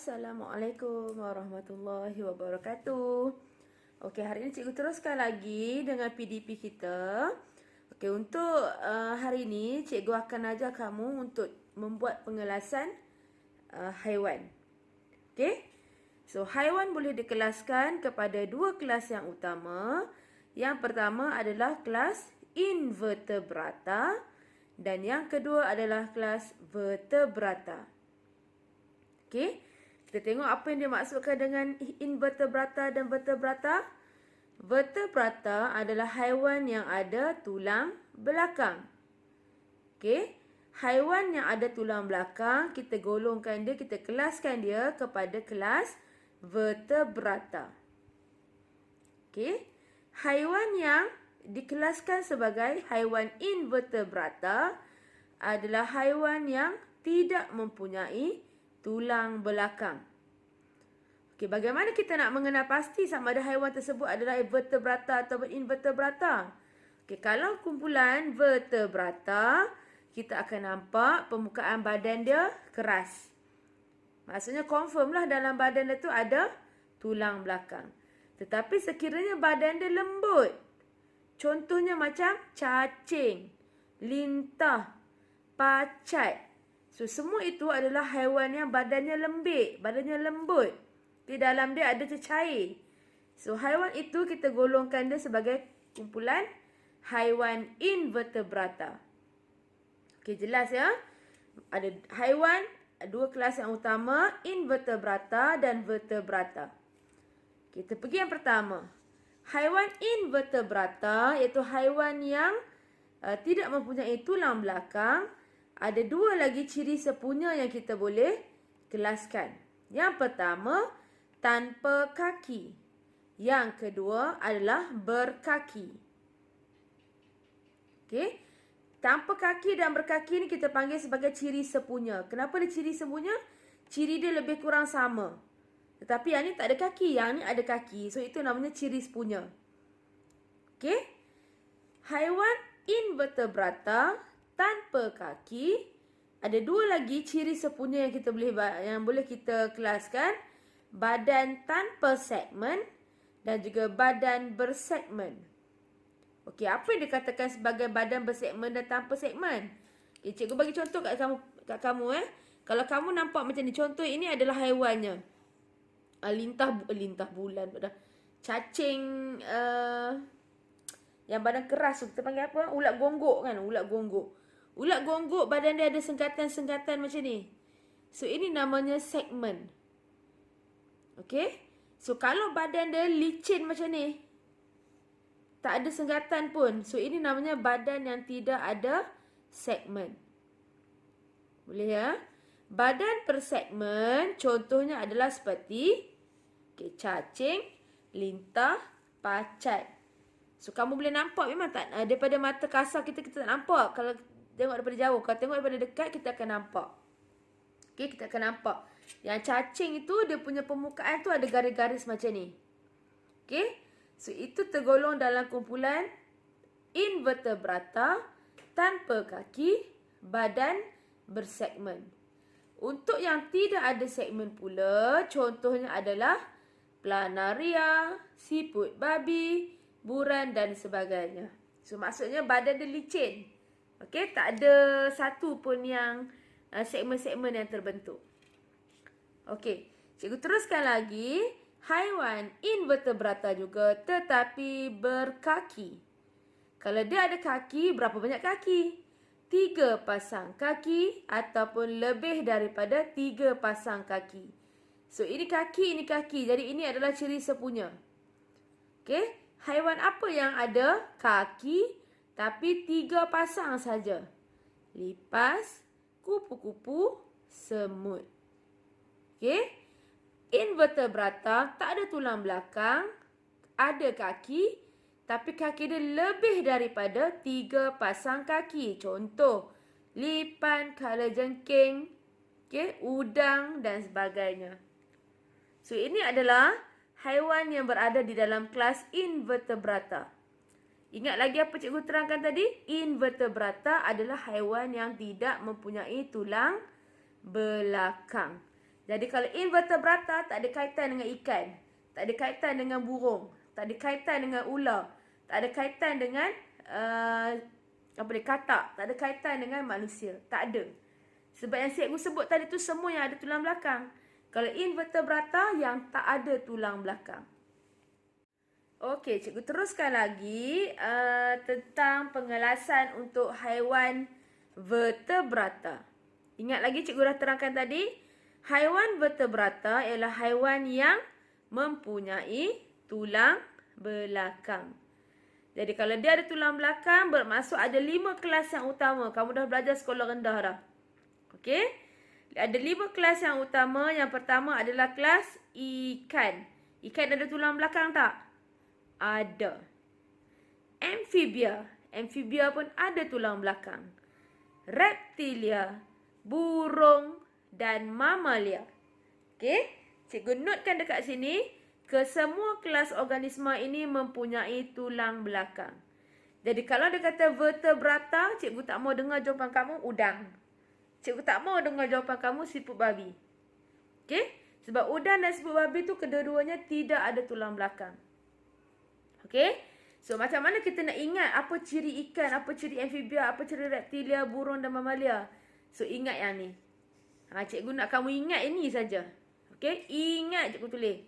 Assalamualaikum warahmatullahi wabarakatuh. Okey, hari ini cikgu teruskan lagi dengan PDP kita. Okey, untuk hari ini cikgu akan ajar kamu untuk membuat pengelasan haiwan. Okey. So, haiwan boleh dikelaskan kepada dua kelas yang utama. Yang pertama adalah kelas invertebrata dan yang kedua adalah kelas vertebrata. Okey, kita tengok apa yang dia maksudkan dengan invertebrata dan vertebrata. Vertebrata adalah haiwan yang ada tulang belakang. Okey, haiwan yang ada tulang belakang, kita golongkan dia, kita kelaskan dia kepada kelas vertebrata. Okey, haiwan yang dikelaskan sebagai haiwan invertebrata adalah haiwan yang tidak mempunyai tulang belakang. Okey, bagaimana kita nak mengenal pasti sama ada haiwan tersebut adalah vertebrata atau invertebrata? Okey, kalau kumpulan vertebrata, kita akan nampak permukaan badan dia keras. Maksudnya confirm lah dalam badan dia tu ada tulang belakang. Tetapi sekiranya badan dia lembut, contohnya macam cacing, lintah, pacat. So, semua itu adalah haiwan yang badannya lembik, badannya lembut. Di dalam dia ada cecair. So, haiwan itu kita golongkan dia sebagai kumpulan haiwan invertebrata. Okey, jelas ya? Ada haiwan, dua kelas yang utama, invertebrata dan vertebrata. Kita pergi yang pertama. Haiwan invertebrata iaitu haiwan yang tidak mempunyai tulang belakang. Ada dua lagi ciri sepunya yang kita boleh kelaskan. Yang pertama, tanpa kaki. Yang kedua adalah berkaki. Okey. Tanpa kaki dan berkaki ni kita panggil sebagai ciri sepunya. Kenapa dia ciri sepunya? Ciri dia lebih kurang sama. Tetapi yang ni tak ada kaki, yang ni ada kaki. So, itu namanya ciri sepunya. Okey. Haiwan invertebrata tanpa kaki, ada dua lagi ciri sepunya yang boleh kita kelaskan. Badan tanpa segmen dan juga badan bersegmen. Okey, apa yang dikatakan sebagai badan bersegmen dan tanpa segmen? Okay, cikgu bagi contoh kat kamu. Kalau kamu nampak macam ni, contoh ini adalah haiwannya. Lintah bulan. Cacing yang badan keras tu kita panggil apa? Ulat gonggok kan? Ulat gonggok. Ulat gonggok badan dia ada sengkatan-sengkatan macam ni. So, ini namanya segmen. Okey? So, kalau badan dia licin macam ni, tak ada sengkatan pun. So, ini namanya badan yang tidak ada segmen. Boleh ya? Badan per segmen contohnya adalah seperti cacing, lintah, pacat. So, kamu boleh nampak memang tak, daripada mata kasar kita tak nampak. Kalau tengok daripada jauh, kalau tengok daripada dekat kita akan nampak. Okey, kita akan nampak. Yang cacing itu dia punya permukaan tu ada garis-garis macam ni. Okey? So, itu tergolong dalam kumpulan invertebrata tanpa kaki, badan bersegmen. Untuk yang tidak ada segmen pula, contohnya adalah planaria, siput babi, buran dan sebagainya. So, maksudnya badan dia licin. Okey, tak ada satu pun yang segmen-segmen yang terbentuk. Okey, cikgu teruskan lagi. Haiwan invertebrata juga tetapi berkaki. Kalau dia ada kaki, berapa banyak kaki? 3 pasang kaki ataupun lebih daripada 3 pasang kaki. So, ini kaki, ini kaki. Jadi, ini adalah ciri sepunya. Okey, haiwan apa yang ada kaki tapi 3 pasang saja? Lipas, kupu-kupu, semut. Okey. Invertebrata tak ada tulang belakang, ada kaki, tapi kaki dia lebih daripada 3 pasang kaki. Contoh, lipan, kalajengking, udang dan sebagainya. So, ini adalah haiwan yang berada di dalam kelas invertebrata. Ingat lagi apa cikgu terangkan tadi? Invertebrata adalah haiwan yang tidak mempunyai tulang belakang. Jadi kalau invertebrata tak ada kaitan dengan ikan, tak ada kaitan dengan burung, tak ada kaitan dengan ular, tak ada kaitan dengan katak, tak ada kaitan dengan manusia. Tak ada. Sebab yang cikgu sebut tadi tu semua yang ada tulang belakang. Kalau invertebrata yang tak ada tulang belakang. Okey, cikgu teruskan lagi tentang pengelasan untuk haiwan vertebrata. Ingat lagi cikgu dah terangkan tadi, haiwan vertebrata ialah haiwan yang mempunyai tulang belakang. Jadi kalau dia ada tulang belakang, bermaksud ada 5 kelas yang utama. Kamu dah belajar sekolah rendah dah. Okey? Ada 5 kelas yang utama. Yang pertama adalah kelas ikan. Ikan ada tulang belakang tak? Ada. Amphibia. Amphibia pun ada tulang belakang. Reptilia, burung dan mamalia. Okey? Cikgu notekan dekat sini, kesemua kelas organisma ini mempunyai tulang belakang. Jadi kalau dia kata vertebrata, cikgu tak mau dengar jawapan kamu udang. Cikgu tak mau dengar jawapan kamu siput babi. Okey? Sebab udang dan siput babi tu kedua-duanya tidak ada tulang belakang. Okey? So macam mana kita nak ingat apa ciri ikan, apa ciri amfibia, apa ciri reptilia, burung dan mamalia? So ingat yang ni. Cikgu nak kamu ingat ini saja. Okey? Ingat cikgu tulis.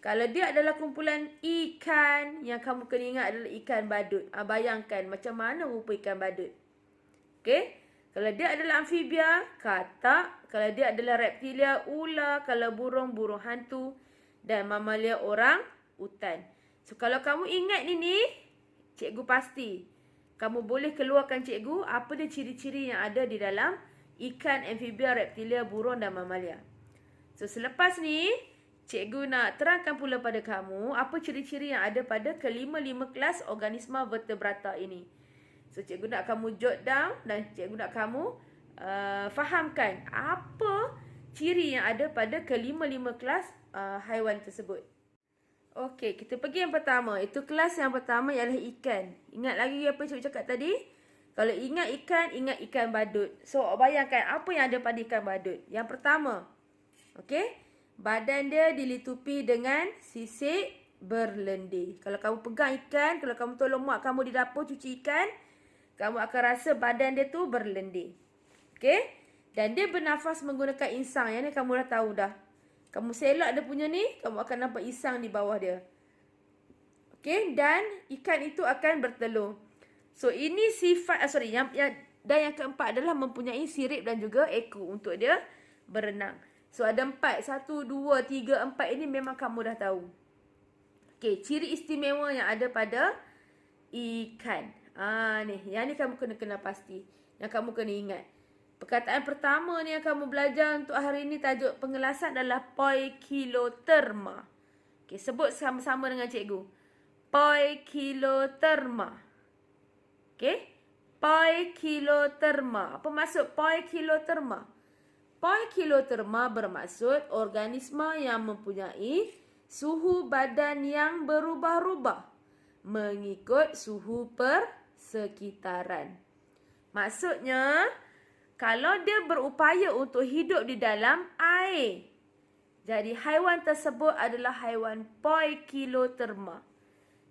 Kalau dia adalah kumpulan ikan, yang kamu kena ingat adalah ikan badut. Bayangkan macam mana rupa ikan badut. Okey? Kalau dia adalah amfibia, katak. Kalau dia adalah reptilia, ular. Kalau burung, burung hantu. Dan mamalia, orang utan. So, kalau kamu ingat ini, cikgu pasti kamu boleh keluarkan cikgu apa dia ciri-ciri yang ada di dalam ikan, amfibia, reptilia, burung dan mamalia. So, selepas ni, cikgu nak terangkan pula pada kamu apa ciri-ciri yang ada pada kelima-lima kelas organisma vertebrata ini. So, cikgu nak kamu jot down dan cikgu nak kamu fahamkan apa ciri yang ada pada kelima-lima kelas haiwan tersebut. Okey, kita pergi yang pertama. Itu kelas yang pertama ialah ikan. Ingat lagi apa cikgu cakap tadi? Kalau ingat ikan badut. So, bayangkan apa yang ada pada ikan badut. Yang pertama, okey, badan dia dilitupi dengan sisik berlendir. Kalau kamu pegang ikan, kalau kamu tolong mak kamu di dapur cuci ikan, kamu akan rasa badan dia tu berlendir. Okey? Dan dia bernafas menggunakan insang. Yang ni kamu dah tahu dah. Kamu selak dia punya ni, kamu akan nampak insang di bawah dia. Okey? Dan ikan itu akan bertelur. So, ini sifat, dan yang keempat adalah mempunyai sirip dan juga ekor untuk dia berenang. So, ada 4. 1, 2, 3, 4 ini memang kamu dah tahu. Okey, ciri istimewa yang ada pada ikan. Ni. Yang ni kamu kena pasti. Yang kamu kena ingat. Perkataan pertama ni yang kamu belajar untuk hari ini, tajuk pengelasan adalah poikiloterma. Okey, sebut sama-sama dengan cikgu. Poikiloterma. Okey? Poikiloterma. Apa maksud poikiloterma? Poikiloterma bermaksud organisma yang mempunyai suhu badan yang berubah-ubah mengikut suhu persekitaran. Maksudnya, kalau dia berupaya untuk hidup di dalam air, jadi haiwan tersebut adalah haiwan poikiloterma.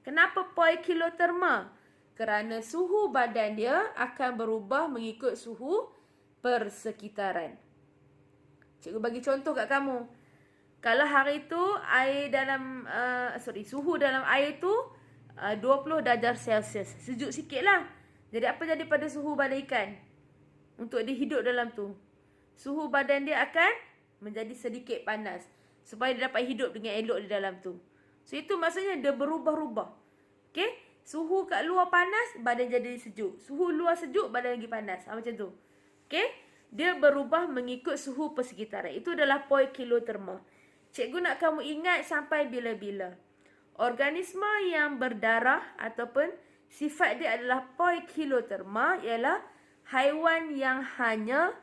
Kenapa poikiloterma? Kerana suhu badan dia akan berubah mengikut suhu persekitaran. Cikgu bagi contoh kat kamu. Kalau hari tu air dalam suhu dalam air tu 20 darjah Celsius. Sejuk sikit lah. Jadi apa jadi pada suhu badan ikan? Untuk dia hidup dalam tu, suhu badan dia akan menjadi sedikit panas. Supaya dia dapat hidup dengan elok di dalam tu. So itu maksudnya dia berubah-ubah. Okey? Suhu kat luar panas, badan jadi sejuk. Suhu luar sejuk, badan lagi panas. Macam tu. Okey? Dia berubah mengikut suhu persekitaran. Itu adalah poikiloterma. Cikgu nak kamu ingat sampai bila-bila. Organisma yang berdarah ataupun sifat dia adalah poikiloterma ialah haiwan yang hanya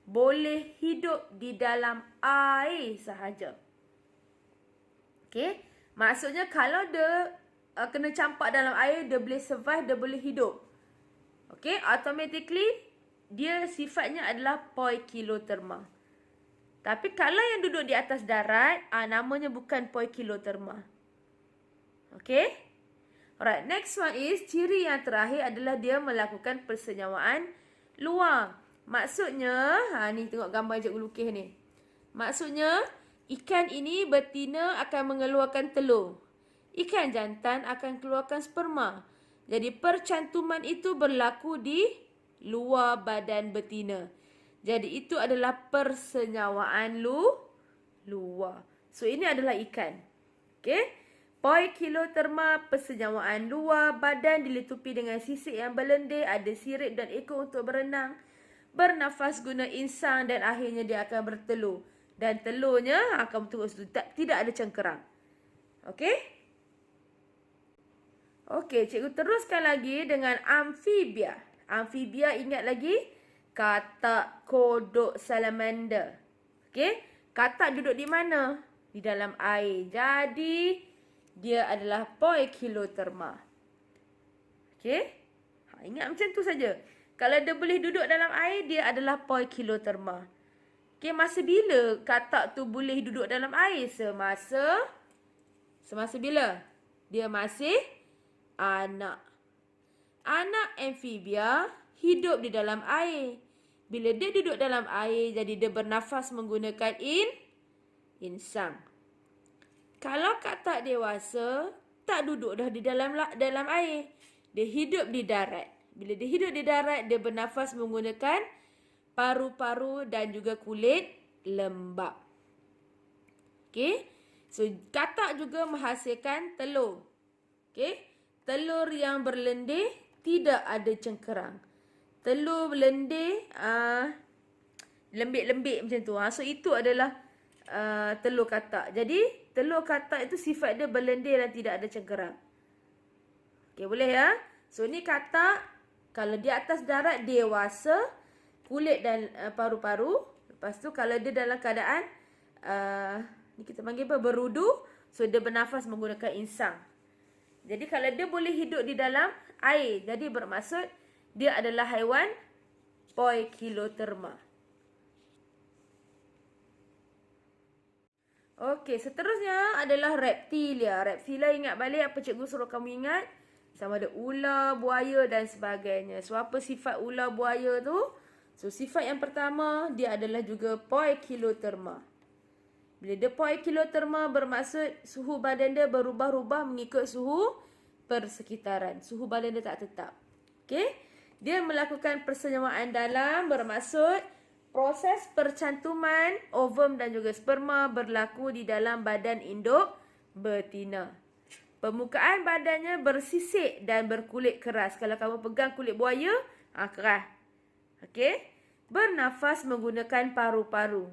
boleh hidup di dalam air sahaja. Okey? Maksudnya kalau dia kena campak dalam air, dia boleh survive, dia boleh hidup. Okey? Automatically, dia sifatnya adalah poikiloterma. Tapi kalau yang duduk di atas darat, namanya bukan poikiloterma. Okay? Alright, next one is ciri yang terakhir adalah dia melakukan persenyawaan luar. Maksudnya, ni tengok gambar cikgu lukis ni. Maksudnya, ikan ini betina akan mengeluarkan telur. Ikan jantan akan keluarkan sperma. Jadi percantuman itu berlaku di luar badan betina. Jadi itu adalah persenyawaan luar. So ini adalah ikan. Okey. Poikiloterma, persenyawaan luar, badan dilitupi dengan sisik yang berlendir, ada sirip dan ekor untuk berenang, bernafas guna insang dan akhirnya dia akan bertelur. Dan telurnya akan terus tidak ada cengkerang. Okey? Okey, cikgu teruskan lagi dengan amfibia. Amfibia ingat lagi? Katak, kodok, salamander. Okey? Katak duduk di mana? Di dalam air. Jadi dia adalah poikiloterma. Okey? Ingat macam tu saja. Kalau dia boleh duduk dalam air, dia adalah poikiloterma. Okey, masa bila katak tu boleh duduk dalam air? Semasa bila? Dia masih anak. Anak amfibia hidup di dalam air. Bila dia duduk dalam air, jadi dia bernafas menggunakan insang. Kalau katak dewasa, tak duduk dah di dalam air. Dia hidup di darat. Bila dia hidup di darat, dia bernafas menggunakan paru-paru dan juga kulit lembap. Okey. So, katak juga menghasilkan telur. Okey. Telur yang berlendir tidak ada cengkerang. Telur berlendir lembik-lembik macam tu. So, itu adalah telur katak. Jadi, telur katak itu sifat dia berlendir dan tidak ada cengkerang. Okey, boleh ya? So, ni katak. Kalau di atas darat, dewasa. Kulit dan paru-paru. Lepas tu, kalau dia dalam keadaan, ni kita panggil apa? Berudu. So, dia bernafas menggunakan insang. Jadi, kalau dia boleh hidup di dalam air. Jadi, bermaksud, dia adalah haiwan poikiloterma. Okey, seterusnya adalah reptilia. Reptilia ingat balik apa cikgu suruh kamu ingat? Sama ada ular, buaya dan sebagainya. So, apa sifat ular, buaya tu? So, sifat yang pertama, dia adalah juga poikiloterma. Bila dia poikiloterma, bermaksud suhu badan dia berubah-ubah mengikut suhu persekitaran. Suhu badan dia tak tetap. Okey? Dia melakukan persenyawaan dalam, bermaksud proses percantuman ovum dan juga sperma berlaku di dalam badan induk betina. Permukaan badannya bersisik dan berkulit keras. Kalau kamu pegang kulit buaya, keras. Okey? Bernafas menggunakan paru-paru.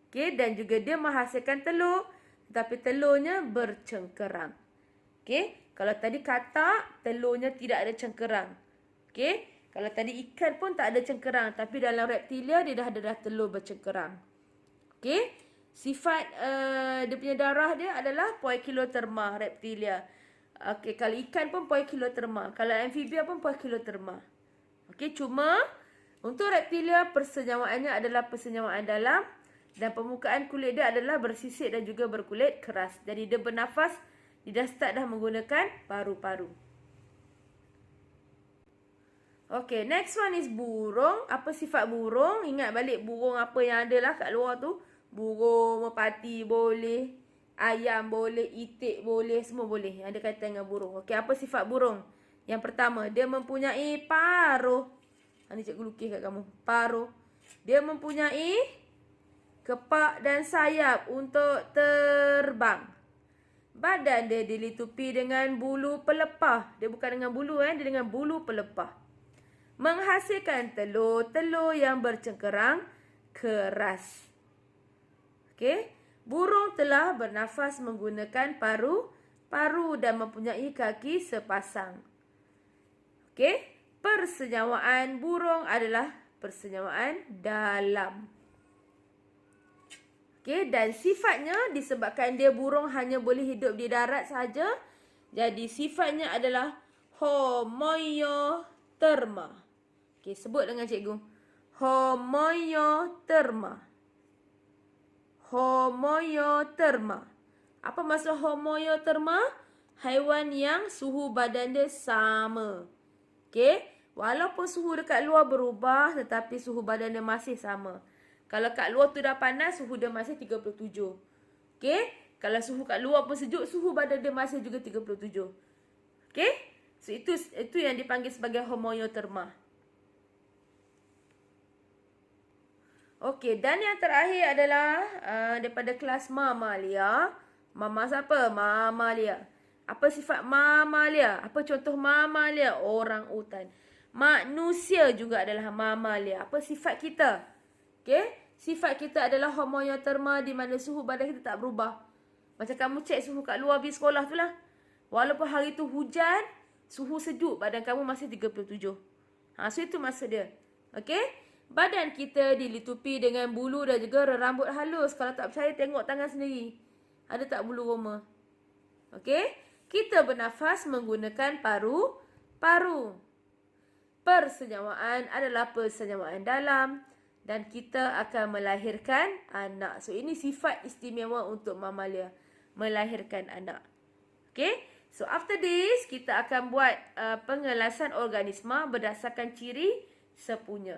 Okey, dan juga dia menghasilkan telur, tetapi telurnya bercengkerang. Okey? Kalau tadi katak, telurnya tidak ada cengkerang. Okey? Kalau tadi ikan pun tak ada cengkerang. Tapi dalam reptilia, dia dah ada telur bercengkerang. Okey. Sifat dia punya darah dia adalah poikiloterma reptilia. Okey. Kalau ikan pun poikiloterma. Kalau amfibia pun poikiloterma. Okey. Cuma untuk reptilia, persenyawaannya adalah persenyawaan dalam. Dan permukaan kulit dia adalah bersisik dan juga berkulit keras. Jadi dia bernafas. Dia dah start dah menggunakan paru-paru. Okey, next one is burung. Apa sifat burung? Ingat balik burung apa yang ada lah kat luar tu. Burung, merpati boleh. Ayam boleh, itik boleh, semua boleh. Yang ada kaitan dengan burung. Okey, apa sifat burung? Yang pertama, dia mempunyai paruh. Ni cikgu lukis kat kamu. Paruh. Dia mempunyai kepak dan sayap untuk terbang. Badan dia dilitupi dengan bulu pelepah. Dia bukan dengan bulu, dia dengan bulu pelepah. Menghasilkan telur-telur yang bercengkerang keras. Okey. Burung telah bernafas menggunakan paru-paru dan mempunyai kaki sepasang. Okey. Persenyawaan burung adalah persenyawaan dalam. Okey. Dan sifatnya disebabkan dia burung hanya boleh hidup di darat saja. Jadi sifatnya adalah homoioterma. Okey, sebut dengan cikgu. Homoioterma. Homoioterma. Apa maksud homoioterma? Haiwan yang suhu badan dia sama. Okey? Walaupun suhu dekat luar berubah, tetapi suhu badan dia masih sama. Kalau kat luar tu dah panas, suhu dia masih 37. Okey? Kalau suhu kat luar pun sejuk, suhu badan dia masih juga 37. Okey? So, itu yang dipanggil sebagai homoioterma. Okey, dan yang terakhir adalah daripada kelas mamalia. Mama siapa? Mamalia. Apa sifat mamalia? Apa contoh mamalia? Orang utan. Manusia juga adalah mamalia. Apa sifat kita? Okey, sifat kita adalah homoioterma di mana suhu badan kita tak berubah. Macam kamu cek suhu kat luar pergi sekolah tu lah. Walaupun hari tu hujan, suhu sejuk, badan kamu masih 37. So itu maksud dia. Okey? Badan kita dilitupi dengan bulu dan juga rambut halus. Kalau tak percaya, tengok tangan sendiri. Ada tak bulu roma? Okey? Kita bernafas menggunakan paru-paru. Persenjawaan adalah persenjawaan dalam. Dan kita akan melahirkan anak. So, ini sifat istimewa untuk mamalia. Melahirkan anak. Okey? So, after this, kita akan buat pengelasan organisma berdasarkan ciri sepunya.